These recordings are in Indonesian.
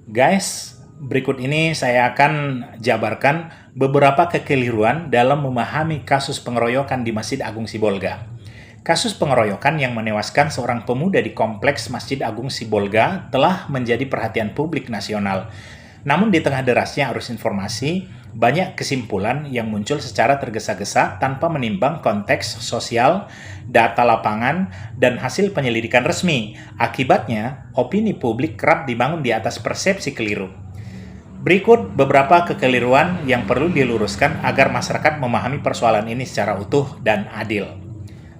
Guys, berikut ini saya akan jabarkan beberapa kekeliruan dalam memahami kasus pengeroyokan di Masjid Agung Sibolga. Kasus pengeroyokan yang menewaskan seorang pemuda di kompleks Masjid Agung Sibolga telah menjadi perhatian publik nasional. Namun di tengah derasnya arus informasi, banyak kesimpulan yang muncul secara tergesa-gesa tanpa menimbang konteks sosial, data lapangan, dan hasil penyelidikan resmi. Akibatnya, opini publik kerap dibangun di atas persepsi keliru. Berikut beberapa kekeliruan yang perlu diluruskan agar masyarakat memahami persoalan ini secara utuh dan adil.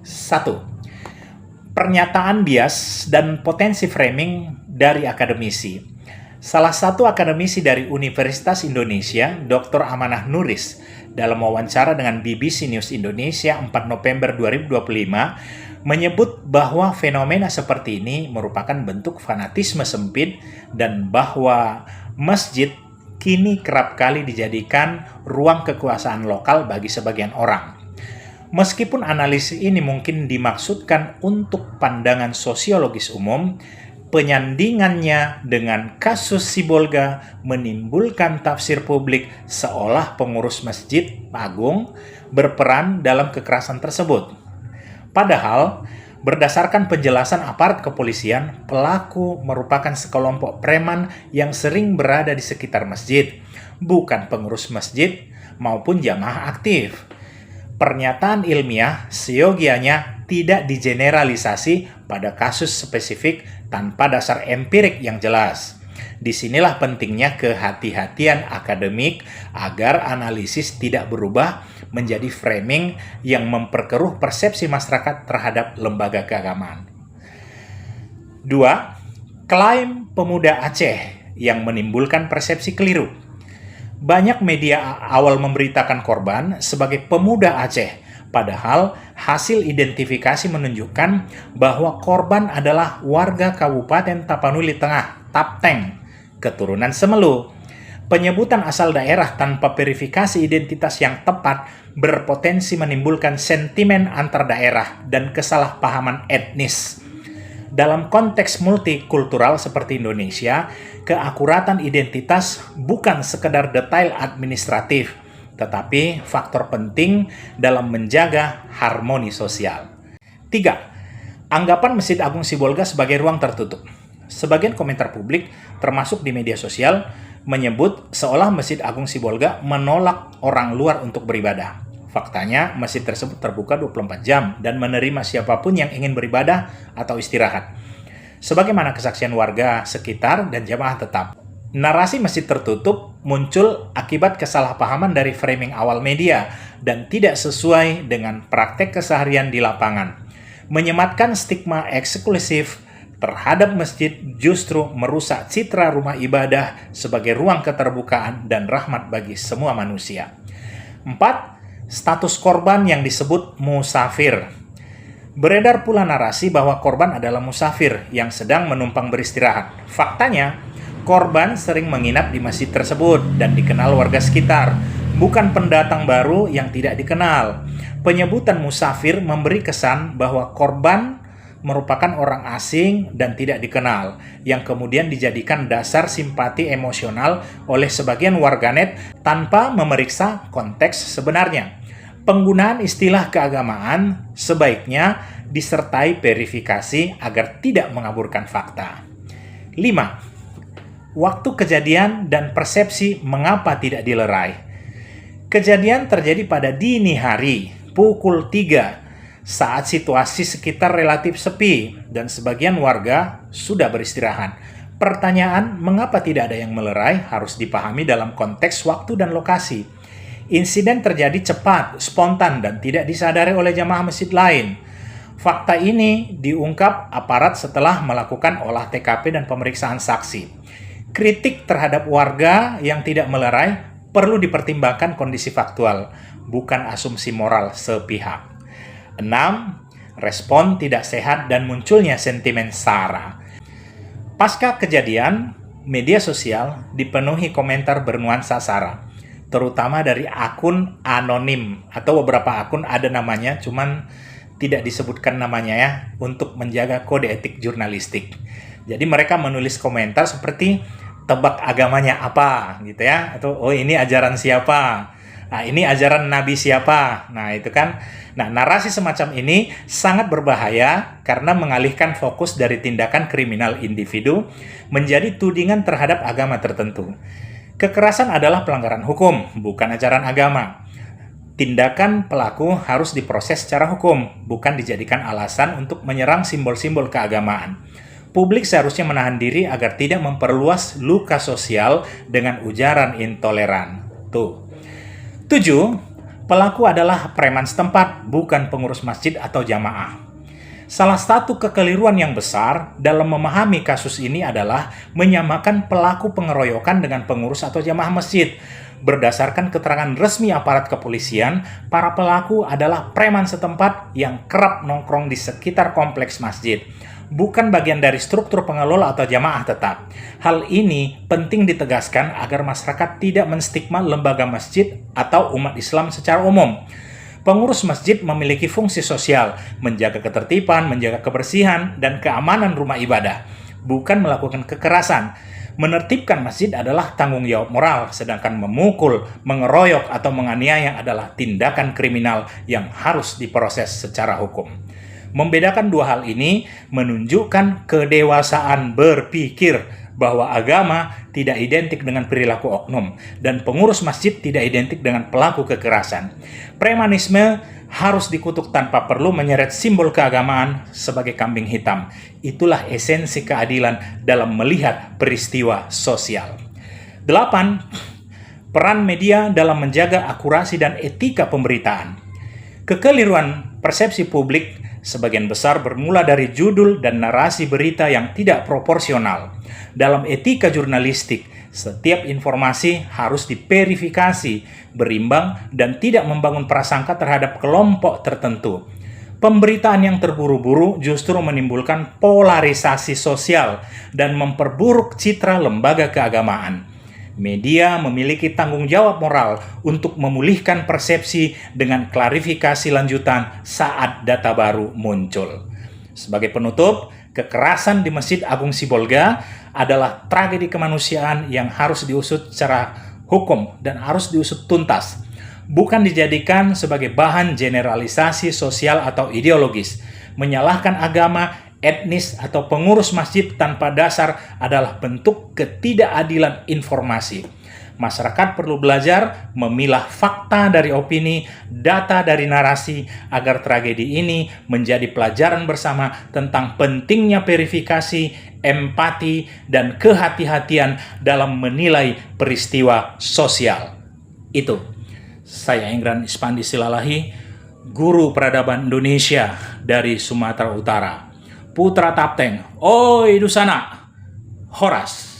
1. Pernyataan bias dan potensi framing dari akademisi. Salah satu akademisi dari Universitas Indonesia, Dr. Amanah Nuris, dalam wawancara dengan BBC News Indonesia 4 November 2025, menyebut bahwa fenomena seperti ini merupakan bentuk fanatisme sempit dan bahwa masjid kini kerap kali dijadikan ruang kekuasaan lokal bagi sebagian orang. Meskipun analisis ini mungkin dimaksudkan untuk pandangan sosiologis umum, penyandingannya dengan kasus Sibolga menimbulkan tafsir publik seolah pengurus Masjid Agung berperan dalam kekerasan tersebut. Padahal, berdasarkan penjelasan aparat kepolisian, pelaku merupakan sekelompok preman yang sering berada di sekitar masjid, bukan pengurus masjid maupun jamaah aktif. Pernyataan ilmiah seyogianya tidak digeneralisasi pada kasus spesifik tanpa dasar empirik yang jelas. Disinilah pentingnya kehati-hatian akademik agar analisis tidak berubah menjadi framing yang memperkeruh persepsi masyarakat terhadap lembaga keagamaan. 2. Klaim pemuda Aceh yang menimbulkan persepsi keliru. Banyak media awal memberitakan korban sebagai pemuda Aceh, padahal hasil identifikasi menunjukkan bahwa korban adalah warga Kabupaten Tapanuli Tengah, Tapteng, keturunan Semelu. Penyebutan asal daerah tanpa verifikasi identitas yang tepat berpotensi menimbulkan sentimen antar daerah dan kesalahpahaman etnis. Dalam konteks multikultural seperti Indonesia, keakuratan identitas bukan sekedar detail administratif, tetapi faktor penting dalam menjaga harmoni sosial. 3. Anggapan Masjid Agung Sibolga sebagai ruang tertutup. Sebagian komentar publik, termasuk di media sosial, menyebut seolah Masjid Agung Sibolga menolak orang luar untuk beribadah. Faktanya, masjid tersebut terbuka 24 jam dan menerima siapapun yang ingin beribadah atau istirahat. Sebagaimana kesaksian warga sekitar dan jamaah tetap. Narasi masjid tertutup muncul akibat kesalahpahaman dari framing awal media dan tidak sesuai dengan praktek keseharian di lapangan. Menyematkan stigma eksklusif terhadap masjid justru merusak citra rumah ibadah sebagai ruang keterbukaan dan rahmat bagi semua manusia. 4. Status korban yang disebut musafir. Beredar pula narasi bahwa korban adalah musafir yang sedang menumpang beristirahat. Faktanya, korban sering menginap di masjid tersebut dan dikenal warga sekitar, bukan pendatang baru yang tidak dikenal. Penyebutan musafir memberi kesan bahwa korban merupakan orang asing dan tidak dikenal, yang kemudian dijadikan dasar simpati emosional oleh sebagian warganet tanpa memeriksa konteks sebenarnya. Penggunaan istilah keagamaan sebaiknya disertai verifikasi agar tidak mengaburkan fakta. 5. Waktu kejadian dan persepsi mengapa tidak dilerai. Kejadian terjadi pada dini hari, pukul 3, saat situasi sekitar relatif sepi dan sebagian warga sudah beristirahat. Pertanyaan mengapa tidak ada yang melerai harus dipahami dalam konteks waktu dan lokasi. Insiden terjadi cepat, spontan, dan tidak disadari oleh jamaah masjid lain. Fakta ini diungkap aparat setelah melakukan olah TKP dan pemeriksaan saksi. Kritik terhadap warga yang tidak melerai perlu dipertimbangkan kondisi faktual, bukan asumsi moral sepihak. 6. Respon tidak sehat dan munculnya sentimen SARA. Pasca kejadian, media sosial dipenuhi komentar bernuansa SARA, terutama dari akun anonim atau beberapa akun ada namanya, cuman tidak disebutkan namanya ya, untuk menjaga kode etik jurnalistik. Jadi mereka menulis komentar seperti tebak agamanya apa gitu ya, atau oh ini ajaran siapa, nah ini ajaran nabi siapa. Nah itu kan, nah narasi semacam ini sangat berbahaya karena mengalihkan fokus dari tindakan kriminal individu menjadi tudingan terhadap agama tertentu. Kekerasan adalah pelanggaran hukum, bukan ajaran agama. Tindakan pelaku harus diproses secara hukum, bukan dijadikan alasan untuk menyerang simbol-simbol keagamaan. Publik seharusnya menahan diri agar tidak memperluas luka sosial dengan ujaran intoleran. Tuh. 7. Pelaku adalah preman setempat, bukan pengurus masjid atau jamaah. Salah satu kekeliruan yang besar dalam memahami kasus ini adalah menyamakan pelaku pengeroyokan dengan pengurus atau jamaah masjid. Berdasarkan keterangan resmi aparat kepolisian, para pelaku adalah preman setempat yang kerap nongkrong di sekitar kompleks masjid, bukan bagian dari struktur pengelola atau jamaah tetap. Hal ini penting ditegaskan agar masyarakat tidak menstigma lembaga masjid atau umat Islam secara umum. Pengurus masjid memiliki fungsi sosial, menjaga ketertiban, menjaga kebersihan, dan keamanan rumah ibadah, bukan melakukan kekerasan. Menertibkan masjid adalah tanggung jawab moral, sedangkan memukul, mengeroyok, atau menganiaya adalah tindakan kriminal yang harus diproses secara hukum. Membedakan dua hal ini menunjukkan kedewasaan berpikir bahwa agama tidak identik dengan perilaku oknum dan pengurus masjid tidak identik dengan pelaku kekerasan. Premanisme harus dikutuk tanpa perlu menyeret simbol keagamaan sebagai kambing hitam. Itulah esensi keadilan dalam melihat peristiwa sosial. 8. Peran media dalam menjaga akurasi dan etika pemberitaan. Kekeliruan persepsi publik sebagian besar bermula dari judul dan narasi berita yang tidak proporsional. Dalam etika jurnalistik, setiap informasi harus diverifikasi, berimbang, dan tidak membangun prasangka terhadap kelompok tertentu. Pemberitaan yang terburu-buru justru menimbulkan polarisasi sosial dan memperburuk citra lembaga keagamaan. Media memiliki tanggung jawab moral untuk memulihkan persepsi dengan klarifikasi lanjutan saat data baru muncul. Sebagai penutup, kekerasan di Masjid Agung Sibolga adalah tragedi kemanusiaan yang harus diusut secara hukum dan harus diusut tuntas, bukan dijadikan sebagai bahan generalisasi sosial atau ideologis. Menyalahkan agama, etnis, atau pengurus masjid tanpa dasar adalah bentuk ketidakadilan informasi. Masyarakat perlu belajar memilah fakta dari opini, data dari narasi, agar tragedi ini menjadi pelajaran bersama tentang pentingnya verifikasi, empati, dan kehati-hatian dalam menilai peristiwa sosial. Itu. Saya Engran Ispandi Silalahi, Guru Peradaban Indonesia dari Sumatera Utara. Putra Tapteng, oi Dusana, Horas.